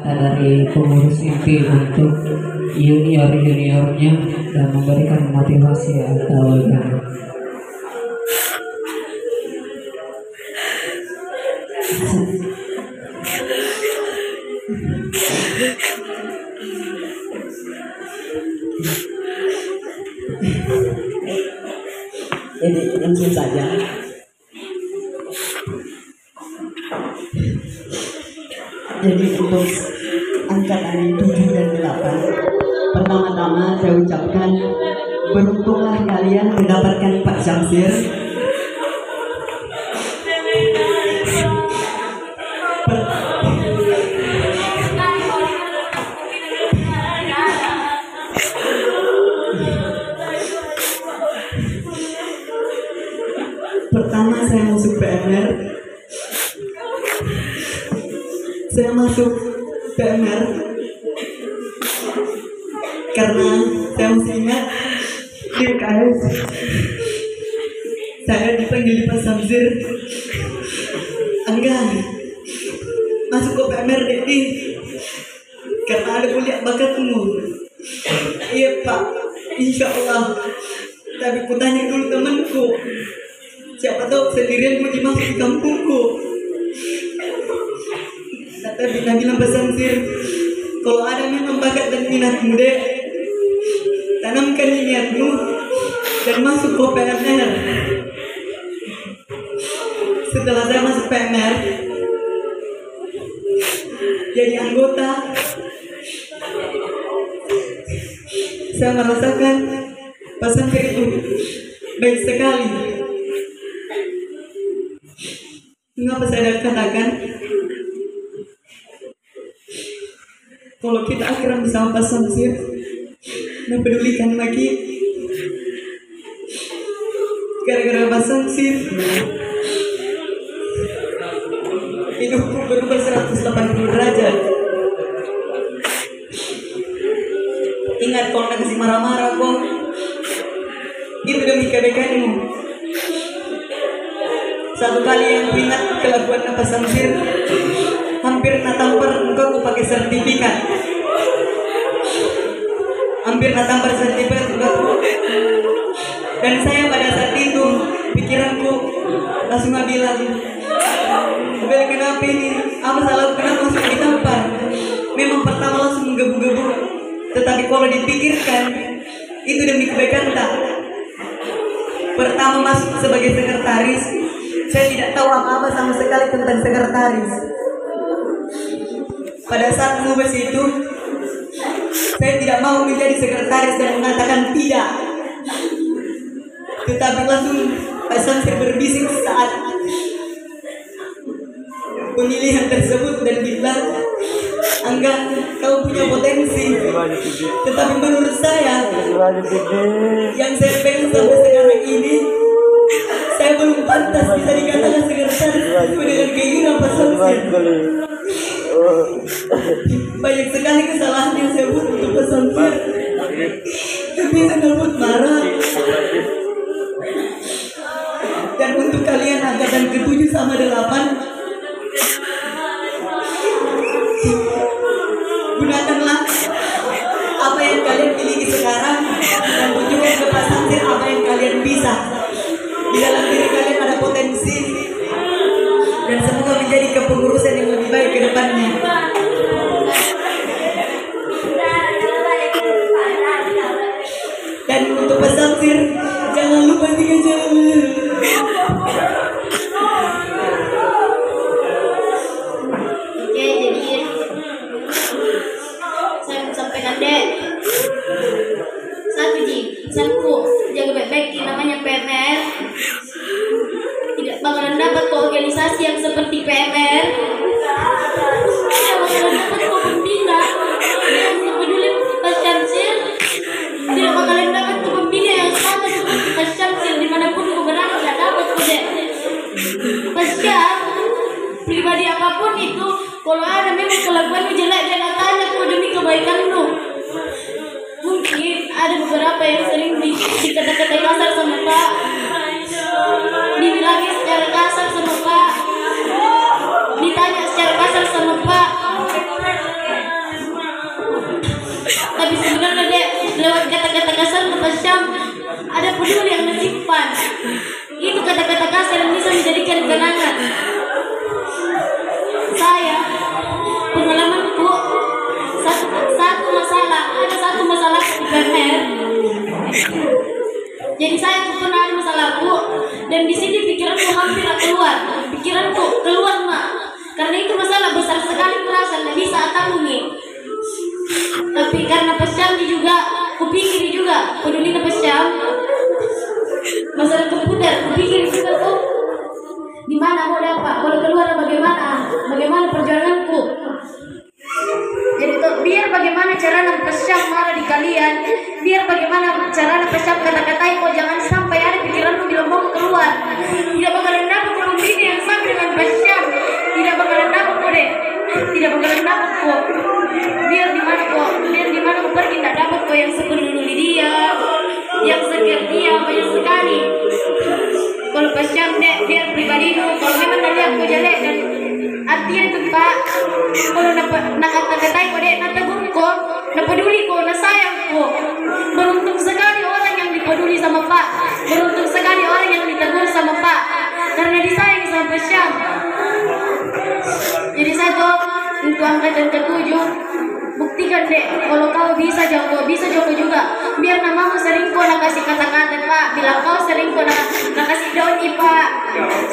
dari pengurus inti untuk junior-juniornya dan memberikan motivasi atau Jadi langsung saja. Jadi untuk angkatan 7 dan 8, pertama-tama saya ucapkan beruntunglah kalian mendapatkan Pak Syamsir. Pertama saya masuk PMR. Saya masuk PMR karena saya masih ingat di UKS saya dipanggil Pak Syamsir, "Angga, masuk ke PMR ini karena ada kuliah bakatmu." "Iya Pak, insya Allah. Tapi kutanya dulu temanku, siapa tahu sendirian mau dimasuk di kampungku." Tapi bilang Pak Syamsir, "Kalau ada memang bakat dan minatmu dek, tanamkan niatmu dan masuk ke PMR." Setelah saya masuk PMR jadi anggota, saya merasakan Pak Syamsir itu baik sekali. Mengapa saya katakan kalau kita akrab bersama Pak Syamsir, mempedulikan lagi, gara-gara Pak Syamsir hidupku berubah 180 derajat. Ingat kalau nak kasih marah-marah kok, itu demi kebaikanmu. Satu kali yang ku ingat kelakuan Pak Syamsir, hampir natampar engkau ku pakai sertifikat. Hampir natampar sertifikat engkau. Dan saya pada saat itu pikiranku langsung bilang, "Bel, kenapa ini? Apa salah? Kenapa langsung ditampar?" Memang pertama langsung menggebu-gebu, tetapi kalau dipikirkan itu demi kebaikan tak. Pertama masuk sebagai sekretaris, saya tidak tahu apa-apa sama sekali tentang sekretaris. Pada saat mubes itu, saya tidak mau menjadi sekretaris dan mengatakan tidak. Tetapi langsung Pak Syamsir berbisik saat pemilihan tersebut dan bilang, "Angga, kau punya potensi. Tetapi menurut saya, yang saya pegang sampai sekarang ini, saya belum pantas bisa dikatakan sekretaris sesuai dengan keinginan Pak Syamsir." Banyak sekali kesalahan yang saya buat untuk Pak Syamsir, tapi saya buat marah. Dan untuk kalian angkatan ke-7 sama 8, gunakanlah apa yang kalian miliki sekarang dan tunjukkan ke Pak Syamsir apa yang kalian bisa. Di dalam diri kalian ada potensi, dan semoga menjadi kepengurusan yang lebih baik ke depannya. Dan untuk Pak Syamsir, jangan lupa 3 jam. Oke, jadi saya mau sampaikan dek. Satu pesanku, jaga baik-baik namanya PMR. Tidak bakalan dapat ke organisasi yang seperti PMR. Tidak bakalan dapat ke pembina yang peduli Pak Syamsir. Tidak bakalan dapat ke pembina yang sama seperti Pak Syamsir. Dimanapun kau berada, tidak dapat kau dek. Pasca pribadi apapun itu, kalau ada memang kelakuanmu jelek, jangan tanya kau demi kebaikanmu. Mungkin ada beberapa yang sering dikata-katai kasar sama Pak, dibilangin secara kasar sama Pak, ditanya secara kasar sama Pak. Tapi sebenarnya dek, lewat kata-kata kasar Pak Syam ada peduli yang menyimpan. Itu kata-kata kasar yang bisa menjadikan kenangan. Saya pengalamanku ada satu masalah di PMR. Jadi saya pernah ada masalahku dan di sini pikiranku hampir keluar mak. Karena itu masalah besar sekali merasa tidak bisa tanggungi. Tapi karena Syam juga, kupikir juga peduli ke Syam. Masalah komputer, kupikir juga tuh di mana mau dapat, kalau keluar bagaimana perjalananku. Jadi tuh biar bagaimana cara Syam marah di kalian, biar bagaimana cara Syam kata-katain kok jangan sampai ada pikiranmu bila mau keluar. Tidak bakalan dapat kalau ini yang sama dengan Syam. Tidak bakalan dapat kok deh. Tidak bakalan dapat kok. Biar di mana kok pergi tidak dapat kok yang sepenuhnya dia, yang sekian dia banyak sekali. Kalau Syam deh biar pribadi itu, kalau memang lihat kok jelek dan artinya itu Pak, kalau nak kata-katain kok deh, nak tegur kok, nak peduli kok, nak sayang kok. Beruntung sekali orang yang dipeduli sama Pak, beruntung sekali orang yang ditegur sama Pak, karena disayang sama Syam. Jadi saya tuh untuk angkatan ke-7 buktikan deh kalau kau bisa Joko juga. Biar namamu sering kau nak kasih kata-kata Pak, bilang kau sering kau nak kasih doni Pak,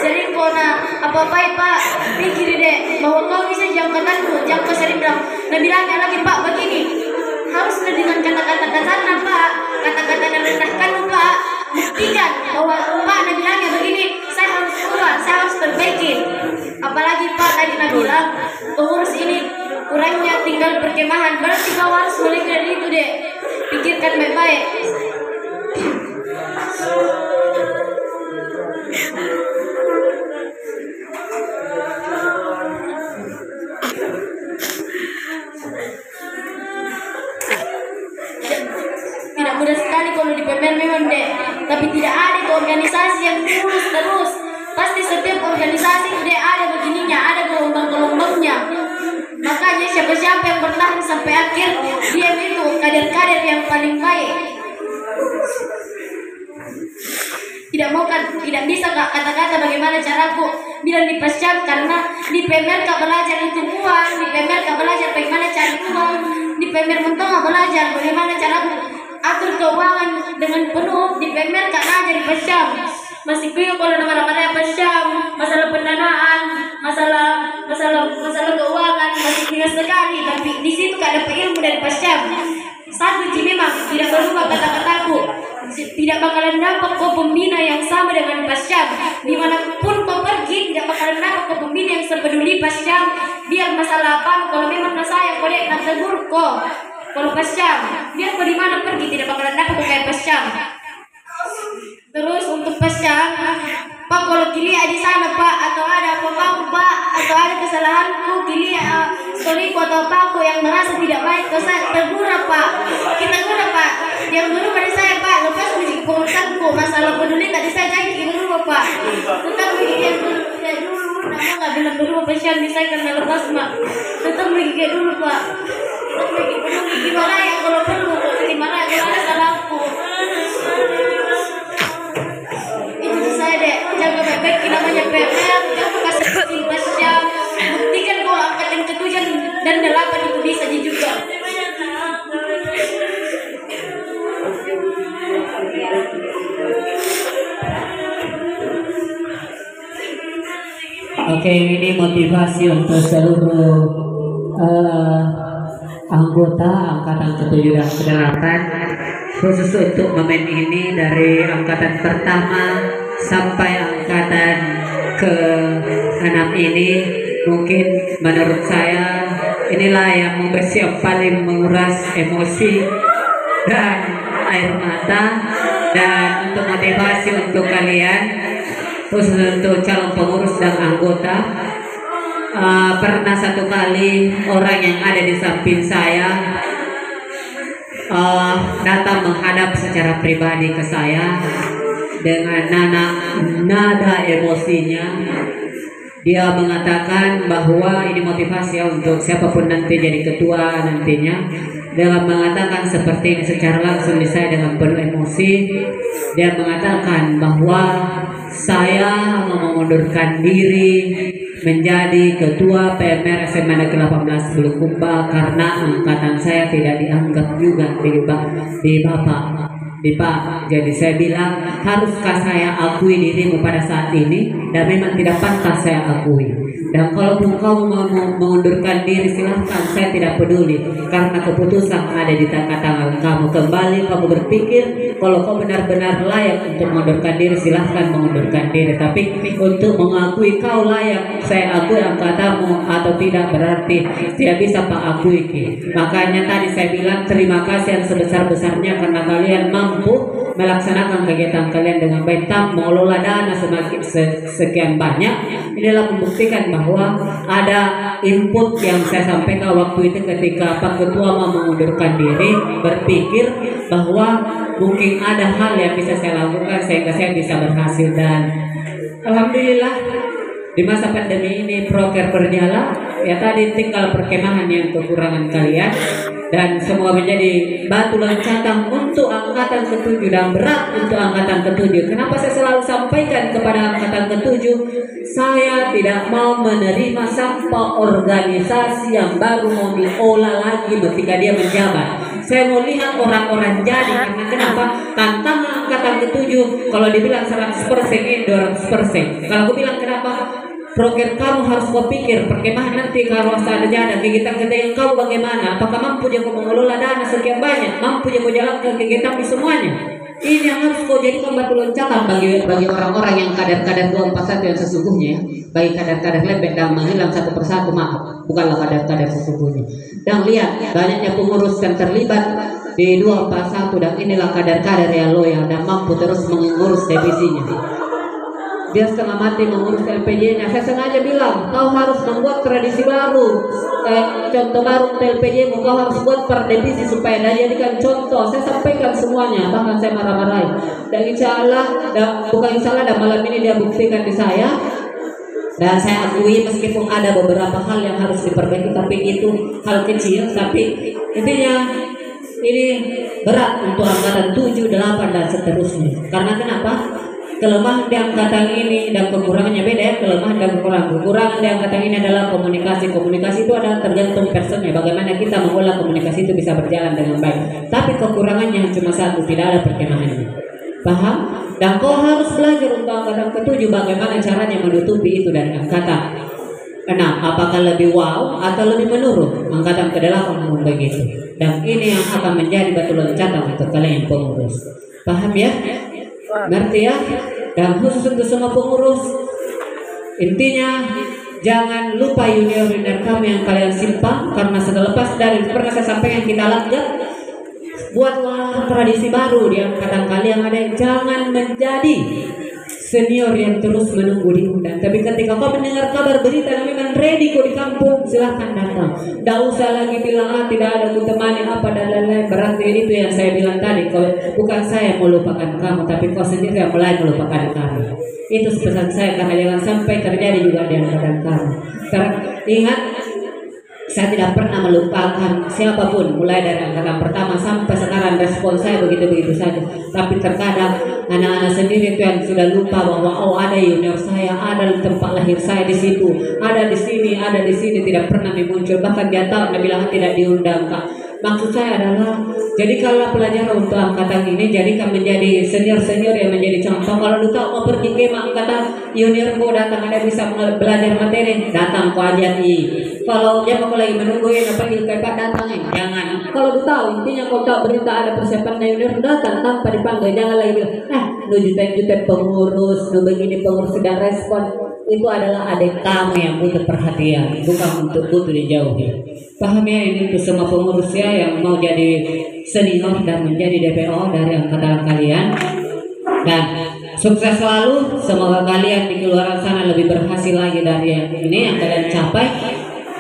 sering kau nak apa-apa Pak. Pikir deh bahwa kau bisa jangkatanku, jangan kau sering bilang. Nah bilangnya lagi Pak begini, haruslah dengan kata-kata kasarnya Pak, kata-kata yang merendahkan Pak. Buktikan bahwa Pak nak bilangnya begini, saya harus keluar, saya harus perbaiki. Apalagi Pak tadi nak bilang pengurus ini kurangnya tinggal perkemahan, berarti kau harus mulai dari itu deh. Pikirkan baik-baik. Tidak mudah sekali kalau di PMR memang deh, tapi tidak ada itu organisasi yang lurus terus. Pasti setiap organisasi deh ada begininya, ada gelombang-gelombangnya. Makanya siapa-siapa yang bertahan sampai akhir, dia itu kader-kader yang paling baik. Tidak bisa kata-kata bagaimana caraku bilang di Syam, karena di PMR kau belajar itu uang, di PMR kau belajar bagaimana cari uang, di PMR mentong kau belajar bagaimana caraku atur keuangan dengan penuh. Di PMR kau ajar di Syam. Masih kuyo kalau nama-nama Syam, masalah pendanaan, masalah keuangan masih tinggal sekali, tapi di situ ada ilmu dari Syam. Satu memang tidak berubah kata-kataku, tidak bakalan dapat kau pembina yang sama dengan Syam. Dimanapun kau pergi tidak bakalan dapat kau pembina yang sepeduli Syam. Biar masalah apa, kalau memang saya kau nak tegur kau. Kalau Syam, biar kau di mana pergi tidak bakalan dapat kau kayak Syam. Terus untuk Syam, Pak kalau kilia di sana Pak, atau ada apa-apa Pak, atau ada kesalahanku kilia storyku atau apa yang merasa tidak baik, kau saya tegur Pak, kita guna Pak. Yang dulu pada saya Pak, lepas uji pengurusanku masalah peduli tadi saya janji berubah Pak. Tetap begini dulu, nama nggak bilang berubah Syam bisa karena lepas Mak. Tetap begini dulu Pak. Tetap begini peduli gimana ya kalau perlu, gimana kalau ada salahku. Jaga baik-baik namanya PMR, jangan kasih Syam. Buktikan kalau angkatan ke-7 dan 8 itu bisa juga. Oke, ini motivasi untuk seluruh anggota angkatan ke-7 dan ke-8, khusus untuk momen ini dari angkatan pertama sampai angkatan ke-6 ini. Mungkin menurut saya inilah yang yang paling menguras emosi dan air mata. Dan untuk motivasi untuk kalian, khusus untuk calon pengurus dan anggota, pernah satu kali orang yang ada di samping saya datang menghadap secara pribadi ke saya dengan nada emosinya Dia mengatakan bahwa ini motivasi ya untuk siapapun nanti jadi ketua nantinya. Dia mengatakan seperti ini secara langsung di saya dengan penuh emosi. Dia mengatakan bahwa saya mau mengundurkan diri menjadi ketua PMR SMA Negeri 18 Bulukumba karena angkatan saya tidak dianggap juga di Pak. Jadi saya bilang, haruskah saya akui dirimu pada saat ini? Dan memang tidak pantas saya akui. Dan kalaupun kamu mau mengundurkan diri, silahkan, saya tidak peduli. Karena keputusan ada di tangan kamu. Kembali kamu berpikir, kalau kau benar-benar layak untuk mengundurkan diri, silahkan mengundurkan diri. Tapi untuk mengakui kau layak, saya akui angkatamu atau tidak, berarti tidak bisa Pak akui. Makanya tadi saya bilang terima kasih yang sebesar-besarnya karena kalian mampu melaksanakan kegiatan kalian dengan baik, mengelola dana semakin sekian banyak. Inilah membuktikan bahwa ada input yang saya sampaikan waktu itu ketika Pak Ketua mau mengundurkan diri, berpikir bahwa mungkin ada hal yang bisa saya lakukan sehingga saya bisa berhasil. Dan alhamdulillah di masa pandemi ini proker berjalan. Ya tadi tinggal perkemahan yang kekurangan kalian, dan semua menjadi batu loncatan untuk angkatan ke-7 dan berat untuk angkatan ke-7. Kenapa saya selalu sampaikan kepada angkatan ke-7, saya tidak mau menerima sampah organisasi yang baru mau diolah lagi ketika dia menjabat. Saya mau lihat orang-orang jadi. Karena kenapa? Tantangan angkatan ke-7 kalau dibilang 100% ini 200%. Kalau aku bilang kenapa? Program kamu harus kau pikir perkemahan nanti kalau ada jada kegiatan kau bagaimana? Apakah mampu dia mengelola dana sekian banyak? Mampu dia menjalankan kegiatan semuanya? Ini yang harus kau jadikan batu loncatan bagi orang-orang yang kadar-kadar 241 yang sesungguhnya ya. Bagi kadar-kadar lebek dan menghilang satu persatu, maaf, bukanlah kadar-kadar sesungguhnya. Dan lihat banyaknya pengurus yang terlibat di 241, dan inilah kadar-kadar yang loyal dan mampu terus mengurus divisinya. Dia setengah mati mengurus LPJ-nya. Saya sengaja bilang, kau harus membuat tradisi baru, contoh baru LPJ-mu, kau harus buat per divisi supaya dia jadikan contoh. Saya sampaikan semuanya, bahkan saya marah-marahin. Dan insya Allah, dan malam ini dia buktikan di saya. Dan saya akui meskipun ada beberapa hal yang harus diperbaiki, tapi itu hal kecil. Tapi intinya ini berat untuk angkatan 7, 8 dan seterusnya. Karena kenapa? Kelemahan di angkatan ini dan kekurangannya beda ya, kelemahan dan kekurangan di angkatan ini adalah komunikasi itu adalah tergantung personnya, bagaimana kita mengolah komunikasi itu bisa berjalan dengan baik. Tapi kekurangannya cuma satu, tidak ada perkemahannya, paham? Dan kau harus belajar untuk angkatan ke-7 bagaimana caranya menutupi itu dari angkatan. Nah, apakah lebih wow atau lebih menurun? Angkatan ke-8 pun begitu. Dan ini yang akan menjadi batu loncatan untuk kalian pengurus, paham ya? Ngerti ya? Dan khusus untuk semua pengurus, intinya jangan lupa junior-junior kami yang kalian simpan, karena setelah lepas dari pernah saya sampaikan kita lanjut, buatlah tradisi baru di angkatan kalian. Ada yang jangan menjadi senior yang terus menunggu diundang, tapi ketika kau mendengar kabar berita dan memang ready kau di kampung, silahkan datang. Tidak usah lagi bilang tidak ada ku temani apa dan lain-lain. Berarti itu yang saya bilang tadi, kau bukan saya melupakan kamu, tapi kau sendiri yang mulai melupakan kami. Itu pesan saya, karena jangan sampai terjadi juga di angkatan kamu. Ingat, saya tidak pernah melupakan siapapun, mulai dari angkatan pertama sampai sekarang. Respon saya begitu-begitu saja. Tapi terkadang anak-anak sendiri itu yang sudah lupa bahwa ada junior saya, ada tempat lahir saya di situ, ada di sini, tidak pernah muncul. Bahkan dia tahu, dia bilang tidak diundang, Kak. Maksud saya adalah, jadikanlah pelajaran untuk angkatan ini, jadikan menjadi senior-senior yang menjadi contoh. Kalau lu tahu mau pergi ke angkatan junior, kau datang, ada bisa belajar materi, datang kau ajari. Kalau dia mau lagi menungguin panggil Pak datang, jangan. Kalau lu tahu intinya kau tahu berita ada persiapan junior, datang tanpa dipanggil. Jangan lagi bilang, lu juta-juta pengurus, lu begini pengurus sudah respon. Itu adalah adik kamu yang butuh perhatian, bukan untuk butuh dijauhi. Paham ya? Ini untuk semua pengurus ya yang mau jadi senior dan menjadi DPO dari angkatan kalian. Dan sukses selalu, semoga kalian di luar sana lebih berhasil lagi dari yang ini yang kalian capai.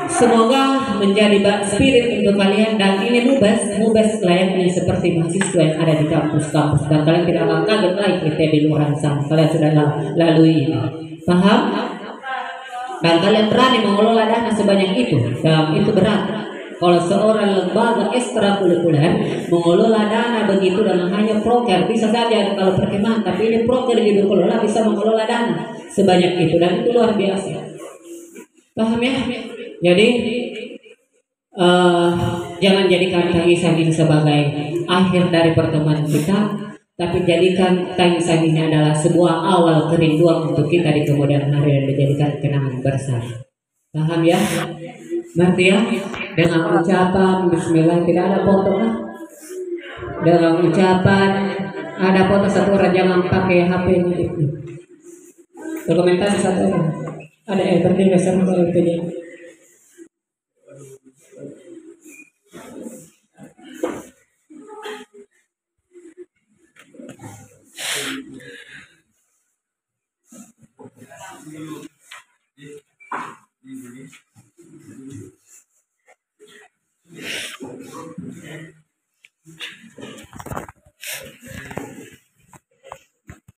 Semoga menjadi spirit untuk kalian, dan ini mubes layaknya seperti mahasiswa yang ada di kampus-kampus, dan kalian tidak akan kaget lagi kita di luar sana. Kalian sudah lalui ini. Paham? Dan kalian berani mengelola dana sebanyak itu, dan itu berat. Kalau seorang lembaga ekstrakurikuler mengelola dana begitu dan hanya proker, bisa saja kalau perkemahan, tapi ini proker di dikelola bisa mengelola dana sebanyak itu, dan itu luar biasa. Paham ya? Jadi jangan jadikan tangisan ini sebagai akhir dari pertemuan kita, tapi jadikan tangisan ini adalah sebuah awal kerinduan untuk kita di kemudian hari dan dijadikan kenangan bersama. Paham ya? Ngerti ya? Dengan ucapan Bismillah, tidak ada foto kan? Dengan ucapan ada foto satu orang, jangan pakai HP ini. Dokumentasi satu orang. Ada berarti sama kalau itu.